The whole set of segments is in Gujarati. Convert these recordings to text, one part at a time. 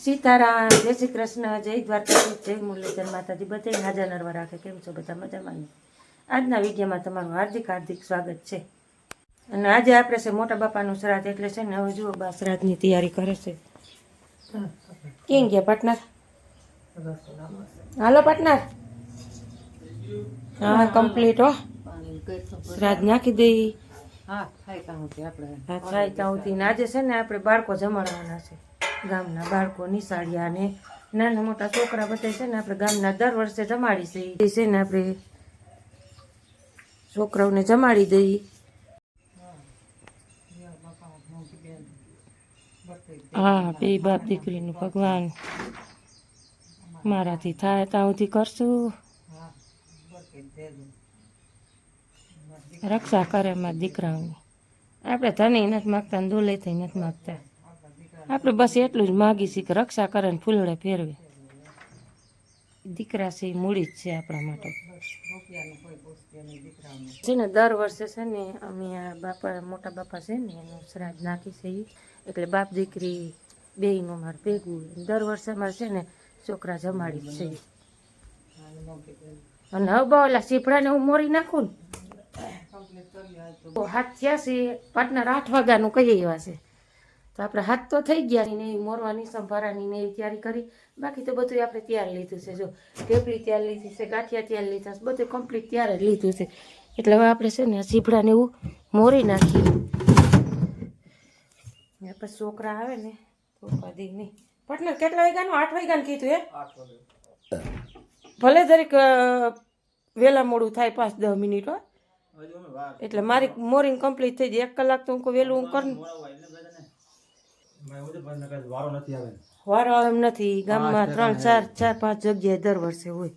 સીતારામ, જય શ્રી કૃષ્ણ, જય દ્વારકાધીશ, જય મુરલીધર માતાજી, બધે હાજર નરવા રાખે. કેમ છો બધા? મજામાં ને? આજના વિડીયોમાં તમારું હાર્દિક હાર્દિક સ્વાગત છે. અને આજે આપણે છે મોટા બાપાનું શ્રાદ્ધ, એટલે છે ને હવે જુઓ બા શ્રાદ્ધની તૈયારી કરે છે. કેમ ગયા પાર્ટનર? હાલો પાર્ટનર. હા કમ્પ્લીટ હો. શ્રાદ્ધ નાખી દઈ. હા થાય ત્યાં સુધી. આજે છે ને આપણે બાળકો જમાડવાના છે, ગામના બાળકો, નિશાળિયા ને નાના મોટા છોકરા બધા છે ને આપણે ગામના દર વર્ષે જમાડી છે ને આપણે છોકરાઓને જમાડી દઈએ. હા બે બાપ દીકરીનું ભગવાન મારાથી થાય ત્યાં સુધી કરશું. રક્ષા કરે મારા દીકરાઓની. આપણે ધની નથી માગતા ને દોલે થઈ નથી માગતા. આપણે બસ એટલું જ માગી છીએ કે રક્ષા કરે ને ફૂલડે ફેરવે. દીકરા છે એ મૂડી જ છે આપણા માટે. છે ને દર વર્ષે છે ને અમે આ બાપા મોટા બાપા છે ને એનું શ્રાદ્ધ નાખી છે, એટલે બાપ દીકરી બેયનું મારે ભેગું. દર વર્ષે અમારે છે ને છોકરા જમાડી છે. અને હવે ઓલા સીપડાને હું મોરી નાખું ને હાથ થયા છે પાર્ટનર 8 વાગ્યાનું કહી એવા છે, તો આપણે હાથ તો થઈ ગયા ને મોરવાની સંભારાની ને એવી તૈયારી કરી. બાકી તો બધું આપણે તૈયાર લીધું છે. જો ઢેપલી તૈયાર લીધી છે, ગાંઠિયા તૈયાર લીધા છે, બધું કમ્પ્લીટ તૈયાર જ લીધું છે. એટલે હવે આપણે છે ને સીભડાને એવું મોરી નાખીએ. પછી છોકરા આવે ને તો કદી નહીં. પાર્ટનર કેટલા વાગ્યાનું? 8 વાગ્યાનું કીધું હે? 8 વાગે. ભલે દરેક વહેલા મોડું થાય 5-10 મિનિટ હો, એટલે મારી મોરિંગ કમ્પ્લીટ થઈ જાય. 1 કલાક તો હું વહેલું હું કરું. વારો એમ નથી, ગામમાં 3-4-5 જગ્યાએ દર વર્ષે હોય,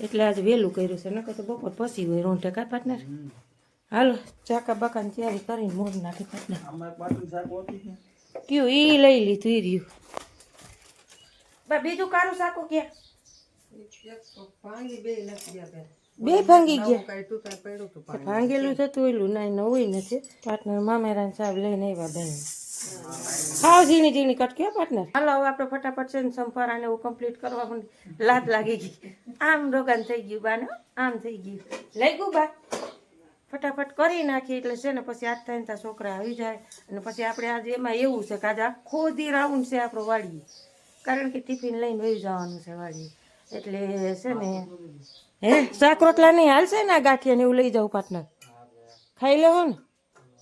એટલે આજે વહેલું કર્યું છે. નકર તો બપોર પછી હોય રોંઢે. કા પાર્ટનર? હાલો ચાકા બાકાની તૈયારી કરીને મોર નાખી. પાર્ટનર કયું ઈ લઈ લીધું ઈ રહ્યું. બા બીજું કારું સાકું ક્યાં? બે ભાંગી ગયા. ભાંગેલું થતું એલું ના નવું નથી. પાર્ટનર મામેરાન સાહેબ લઈને આવ્યા બેન. હાવ ઝીણી ઝીણી કટકી પાર્ટનર. હાલો હવે આપણે ફટાફટ છે ને સંભારાને એવું કમ્પ્લીટ કરવા લાત લાગી ગઈ. આમ રોગાન થઈ ગયું બાને, આમ થઈ ગયું. લઈ ગયું બા ફટાફટ કરી નાખી. એટલે છે ને પછી આજ થાય ત્યાં છોકરા આવી જાય. અને પછી આપણે આજે એમાં એવું છે કે આજે આખો દી રાઉન્ડ છે આપણો વાળીએ, કારણ કે ટિફિન લઈને વહી જવાનું છે વાળીએ. એટલે છે ને હે શાક રોટલા નહીં હાલશે ને, આ ગાંઠિયા ને એવું લઈ જાઉં પાર્ટનર, ખાઈ લેવો ને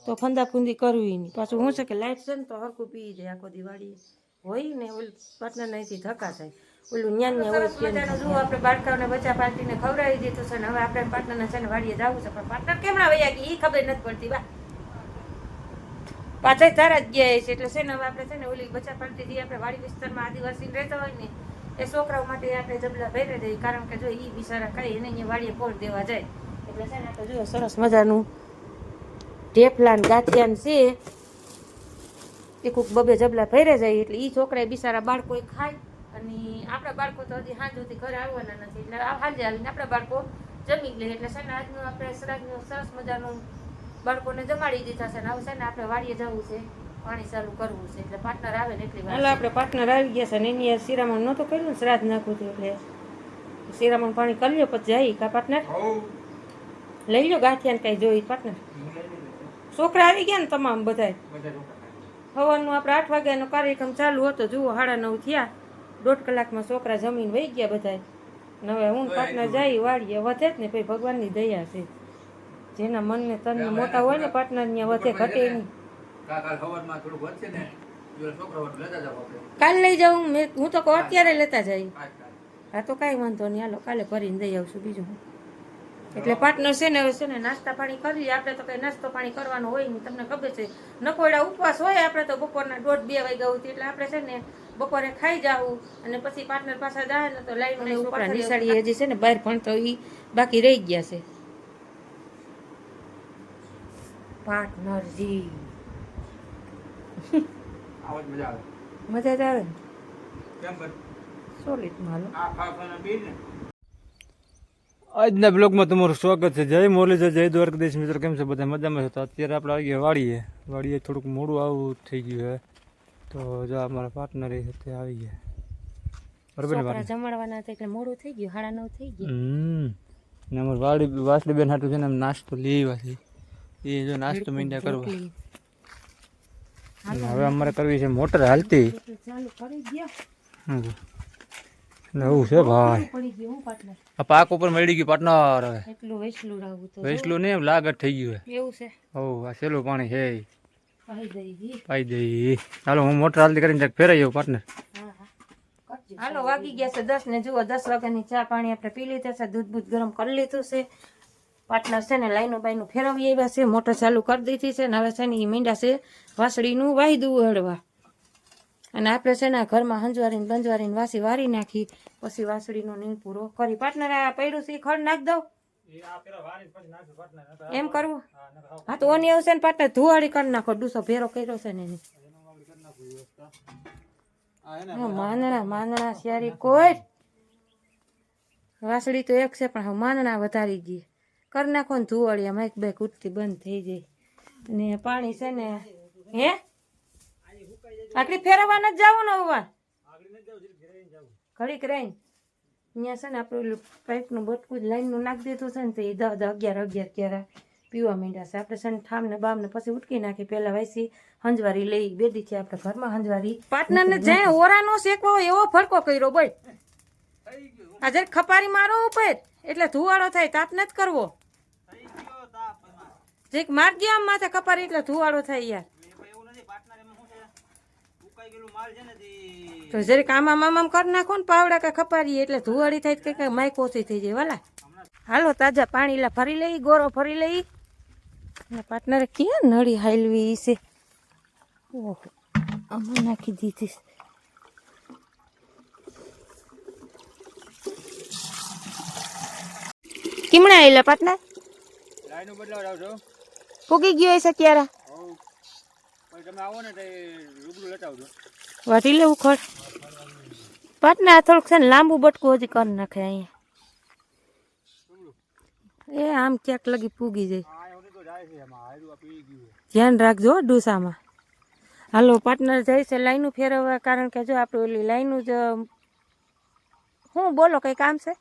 તો ફંદા ફૂંદી કરવી નહીં. પાછું શું છે કે લાઈટ છે ને તો હરખું પી જાય. આખો દિવાળી હોય ને ઓલું પાર્ટનર અહીંથી ધક્કા થાય. ઓલું ન્યાન જુઓ આપણે બાળકાઓને બચ્ચા પાર્ટીને ખવડાવી દીધું છે ને હવે આપણે પાર્ટનરને છે ને વાડીએ જવું છે. પણ પાર્ટનર કેમણા વૈયા કે એ ખબર નથી પડતી. બા પાછા તારા જ ગયા છે. એટલે છે ને હવે આપણે છે ને ઓલી બચ્ચા પાર્ટી જે આપણે વાડી વિસ્તારમાં આદિવાસી રહેતા હોય ને એ છોકરાઓ માટે આપણે જબલા ભેરે દઈએ, કારણ કે જો એ બિચારા ખાઈ એને અહીંયા વાડીએ પોળ દેવા જાય. એટલે છે ને આપણે જો સરસ મજાનું ઢેફલાન ગાંઠિયાન છે એ કોઈક બબે જબલા ભેરે જાય. એટલે એ છોકરા બિચારા બાળકો ખાય. અને આપણા બાળકો તો હજી સાંજ સુધી ઘરે આવવાના નથી, એટલે સાંજે આવીને આપણા બાળકો જમી લે. એટલે છે ને આજનું આપણે શ્રાદ્ધનું સરસ મજાનું બાળકોને જમાડી દીધા છે. ને હવે છે ને આપણે વાડીએ જવું છે, પાણી ચાલુ કરવું છે. એટલે પાર્ટનર આવે ને એટલી વાર. આપણે પાર્ટનર આવી ગયા છે ને એની શિરામણ નહોતું કર્યું ને, શ્રાદ્ધ નાખવું હતું એટલે શિરામણ પાણી કરી લ્યો પછી જાય. કા પાર્ટનર? લઈ લો ગાંઠિયાને કાંઈ જોઈ પાર્ટનર. છોકરા આવી ગયા ને તમામ બધા. સવારનું આપણે 8 વાગ્યાનો કાર્યક્રમ ચાલુ હતો, જુઓ 9:30 થયા. 1.5 કલાકમાં છોકરા જમીન વહી ગયા બધા. હવે હું પાર્ટનર જાય વાળીએ. વધે જ ને ભાઈ, ભગવાનની દયા છે. જેના મનને તનને મોટા હોય ને પાર્ટનર ત્યાં વધે ઘટે નહીં. કાલે લઈ જાઉં હું તો અત્યારે લેતા જાય. હા તો કાંઈ વાંધો નહીં, હાલો કાલે ભરીને દઈ આવશું. બીજું એટલે પાર્ટનર છે ને હવે છે ને નાસ્તા પાણી કરીએ. આપણે તો કંઈ નાસ્તો પાણી કરવાનો હોય નહીં, તમને ખબર છે. નકોડા ઉપવાસ હોય આપણે તો બપોરના 1:30-2 વાગ્યા સુધી. એટલે આપણે છે ને બપોરે ખાઈ જાવું અને પછી પાર્ટનર પાસે જાય ને તો લાઈન છોકરા નિશાળી હજી છે ને બહાર ભણતો એ બાકી રહી ગયા છે. પાર્ટનરજી મજા જ આવે ને સોલિડ માલો. આજના બ્લોગમાં તમારું સ્વાગત છે. જય મુરલીધર, જય દ્વારકાધીશ. મિત્રો કેમ છે બધા? મજામાં છે. તો અત્યારે આપણે આવી ગયા વાડીએ. થોડુંક મોડું આવું થઈ ગયું છે, તો તો જો અમારા પાર્ટનર એ સાથે આવી ગયા બરોબર ને છોકરા જમાડવાના હતા એટલે મોડું થઈ ગયું 9:30 થઈ ગયા ને અમાર વાસળી બેન હાટું છે ને આમ નાસ્તો લઈ આવ્યા છે એ જો નાસ્તો મીંડા કરવા અને હવે અમારે કરવી છે મોટર હાલતી ચાલુ કરી ગયા નવું છે ભાઈ પડી ગયું હું પાર્ટનર આ પાક ઉપર મળી ગયું પાર્ટનર હવે એટલું વેસલું રાવું તો વેસલું નહીં લાગત થઈ ગયું એવું છે હો આ સેલું પાણી છે પાઈ દઈ પાઈ દઈ ચાલો હું મોટર હાલતી કરીને જક ફેરાઈ જાઉં પાર્ટનર હાલો વાગી ગયા છે 10 ને જુઓ 10 વાગ્યાની ચા પાણી આપણે પી લીધા છે દૂધ બૂધ ગરમ કરી લીધું છે પાર્ટનર છે ને લાઈનો બાઈનું ફેરવી આવ્યા છે મોટર ચાલુ કરી દીધી છે ને હવે છે ને એ મીંડા છે વાસળીનું વાયદું હળવા અને આપણે છે ને ઘરમાં હંજવારીને બંજવારીને વાસી વારી નાખી પછી વાસળીનો નીણ પૂરો કરી પાર્ટનર આ પડ્યું છે ખડ નાખ દઉં એમ કરવું હા તો ઓની આવશે ને પાર્ટનર ધુવાડી કરી નાખો ડૂસો ભેરો કર્યો છે ને એની માંદણા શિયારી કોઈ વાસળી તો એક છે પણ હવે માંદણા વધારી ગઈ કરી નાખો ને ધુવાડી આમ એક બે કૂદતી બંધ થઈ જાય અને પાણી છે ને હે આટલી ફેરવવા નથી જવું ને હવે ઘડીક રહીને અહીંયા છે ને આપણે પાઇપનું બટકું જ લાઈનનું નાખી દીધું છે ને તો એ 10 11 ક્યારે પીવા માંડ્યા છે આપણે છે ને ઠામ ને બામ ને પછી ઉટકી નાખી પહેલા વાસી હંજવારી લઈ બેદી છે આપણે ઘરમાં હંજવારી પાર્ટનર ને જે ઓરાનો શેકવો એવો ફડકો કર્યો બોલ આ જરા ખપારી મારો ઉપર એટલે ધુવાડો થાય તાપ નથી કરવો જે માર ગયા આમ માથે ખપારી એટલે ધુવાડો થાય યાર તો જરીક આમામ આમામ કરી નાખો ને પાવડા કે ખપારી એટલે ધુવાડી થાય કે માઇક ઓછી થઈ જાય વાલા હાલો તાજા પાણી લા ફરી લઈ ગોરો ફરી લઈ પાર્ટનરે ક્યાં નળી હાલવી છે ઓહો આમાં નાખી દીધી કિમણા આવેલા પાર્ટનર લાઈનો બદલાવ આવજો ફૂગી ગયો છે ક્યારે તમે આવો ને તો રૂબરૂ લેતા આવજો વાટી લેવું ખડ પાર્ટનર થોડુંક છે ને લાંબુ બટકું હજી કરી નાખે અહીંયા એ આમ ક્યાંક લગી પૂગી જાય ધ્યાન રાખજો ડૂસામાં હાલો પાર્ટનર જાય છે લાઈનું ફેરવવા કારણ કે જો આપણે ઓલી લાઈનું જ હું બોલો કઈ કામ છે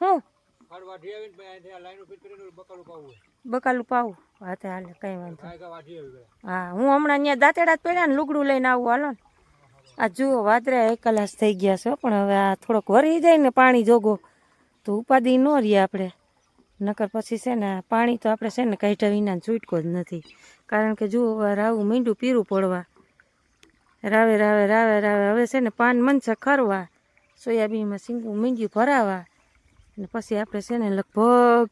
હું બકાલું પાવું હા તે હાલે કઈ વાંધો હા હું હમણાં અહીંયા દાંતેડા જ પડ્યા ને લુગડું લઈને આવું હાલો ને આ જુઓ વાદરા 1 કલાક થઈ ગયા છે પણ હવે આ થોડોક વરી જાય ને પાણી જોગો તો ઉપાધિ ન રહીએ આપણે નકર પછી છે ને પાણી તો આપણે છે ને કાઢ્યા વિના છૂટકો જ નથી કારણ કે જુઓ રાવું મીંડું પીરું પડવા રાવે રાવે રાવે રાવે હવે છે ને પાન મનસે ખરવા સોયાબીનમાં સીંગું મીંડ્યું ભરાવા અને પછી આપણે છે ને લગભગ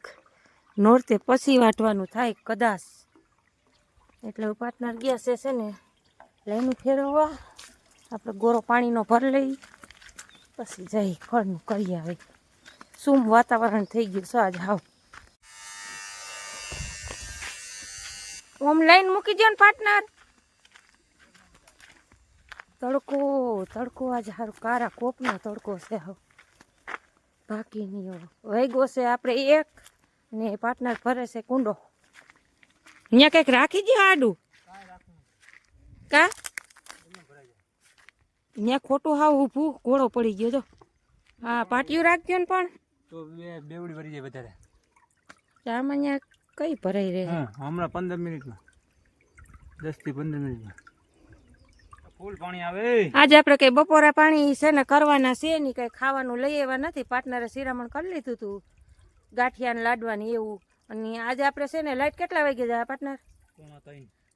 નોરતે પછી વાટવાનું થાય કદાચ એટલે પાર્ટનર ગયા છે ને લાઈનું ફેરવવા આપણે ગોરો પાણીનો ભર લઈ પછી જઈ ખડનું કરી આવે શું વાતાવરણ થઈ ગયું છે આજ હાવ ઓમ લાઈન મૂકી દો ને પાર્ટનર તડકો તડકો આજે સારું કારા કોપનો તડકો છે હવે બાકી નહીં વૈગો છે આપણે એક ને પાર્ટનર ભરે છે કુંડો અહીંયા કંઈક રાખી દે આડું કા અહીંયા ખોટું હાવ ઊભું ઘોડો પડી ગયો જો હા પાટિયું રાખજો ને પણ તો બેવડી ભરી જાય વધારે આમ અહીંયા કઈ ભરાઈ રહે હમણાં 15 મિનિટમાં 10 થી 15 મિનિટમાં ફૂલ પાણી આવે આજે આપણે કઈ બપોરા પાણી છે ને કરવાના છે નહીં કઈ ખાવાનું લઈ આવ્યા નથી પાર્ટનરે શિરામણ કરી લીધું હતું ગાંઠિયા ને લાડવાની એવું અને આજે આપણે છે ને લાઈટ કેટલા વાગે જાય પાર્ટનર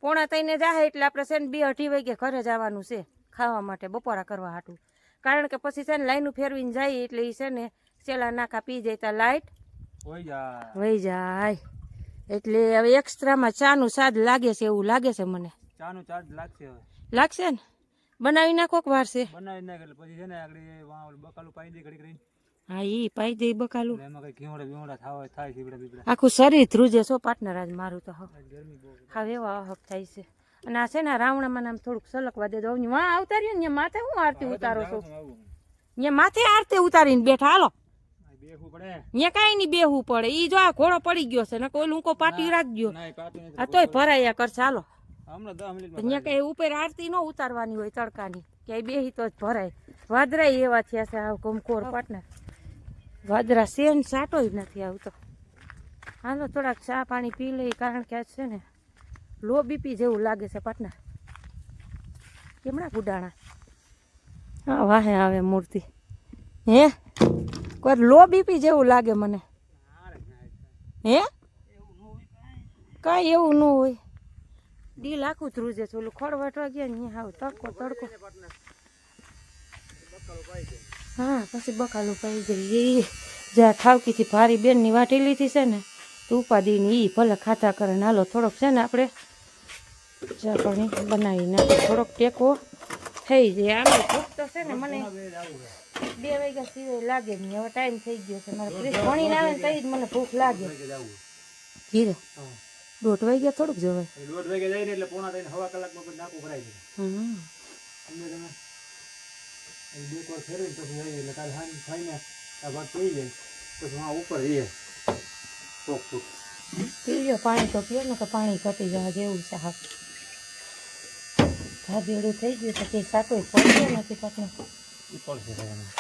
2:45 જાય એટલે આપણે છે ને 2-2:30 વાગે ઘરે જવાનું છે ખાવા માટે બપોરા કરવા હાટું કારણ કે પછી છે ને લાઈનું ફેરવીને જાય એટલે એ છે ને સેલા નાકા પી જાય ત્યાં લાઈટ વહી જાય એટલે હવે એક્સ્ટ્રામાં ચાનું સ્વાદ લાગે છે એવું લાગે છે મને ચાનું ચાર્જ લાગશે હવે લાગશે ને બનાવી નાખો વાર છે બનાવી નાખ એટલે પછી છે ને આગળ બકાલું પાઈ દે ઘડી કરીને હા ઈ પાઈ દે બકાલું એમાં કઈ ઘીવડા બીવડા થાય છે બીબડા આખું શરીર ધ્રુજે છો પાર્ટનર આજ મારું તો હવે એવા અહક થાય છે અને આ છે ને રાવણામાં નામ થોડુંક સલકવા દે દો વાં આવતા રહ્યું ને માથે હું આરતી ઉતારો છો અહીંયા માથે આરતી ઉતારીને બેઠા હાલો અહીંયા કાંઈ નહીં બેહવું પડે ઈ જો આ ઘોડો પડી ગયો છે ને કોઈ ઊંકો પાટી રાખજો આ તોય ભરાયા કરશે હાલો હમણાં 10 મિનિટમાં અહીંયા કઈ ઉપર આરતી ન ઉતારવાની હોય તડકાની ક્યાંય બેહી તો જ ભરાય વાદરા એવા થયા છે આ ગમકોર પાટનર વાદરા સેન સાટોય નથી આવતો હાલો થોડાક ચા પાણી પી લઈ કારણ કે આજ છે ને લો બીપી જેવું લાગે છે પાટનર કેમણા ગુડાણા હા વાહે આવે મૂર્તિ હે કોઈ લો બીપી જેવું લાગે મને હે કાંઈ એવું ન હોય ડીલ આખું ધ્રુજે છે ઓલું ખોળવાટવા ગયા ને હાવ તડકો તડકો હા પછી બકાલું પાઈ ગઈ જ્યાં ઠાવકીથી ભારી બેનની વાટી લીધી છે ને તો ઉપાદીની એ ભલે ખાતા કરે ને હાલો થોડોક છે ને આપણે ચા પાણી બનાવી નાખીએ થોડોક ટેકો થઈ જાય આમ ભૂખ તો છે ને મને 2 વાગ્યા સિવાય લાગે નહીં હવે ટાઈમ થઈ ગયો છે મારે પ્લીઝ ભણીને આવે ને તઈ જ મને ભૂખ લાગે ધીરે 1:30 વાગ્યા થોડુંક જવાય 1:30 વાગે જાય ને એટલે પોણા 3 હવા કલાકમાં કોઈ નાકું ભરાઈ જાય અમને તમે બે વાર ફેરવી પછી જઈએ એટલે કાલે હાન ખાઈને આ ભાત પી જાય પછી હા ઉપર જઈએ ચોખ્ખું પી લ્યો પાણી તો પીઓ ને કે પાણી ઘટી જાય જેવું છે હા ભાભેડું થઈ ગયું તો કંઈ સાટોય પડશે નથી પટને પડશે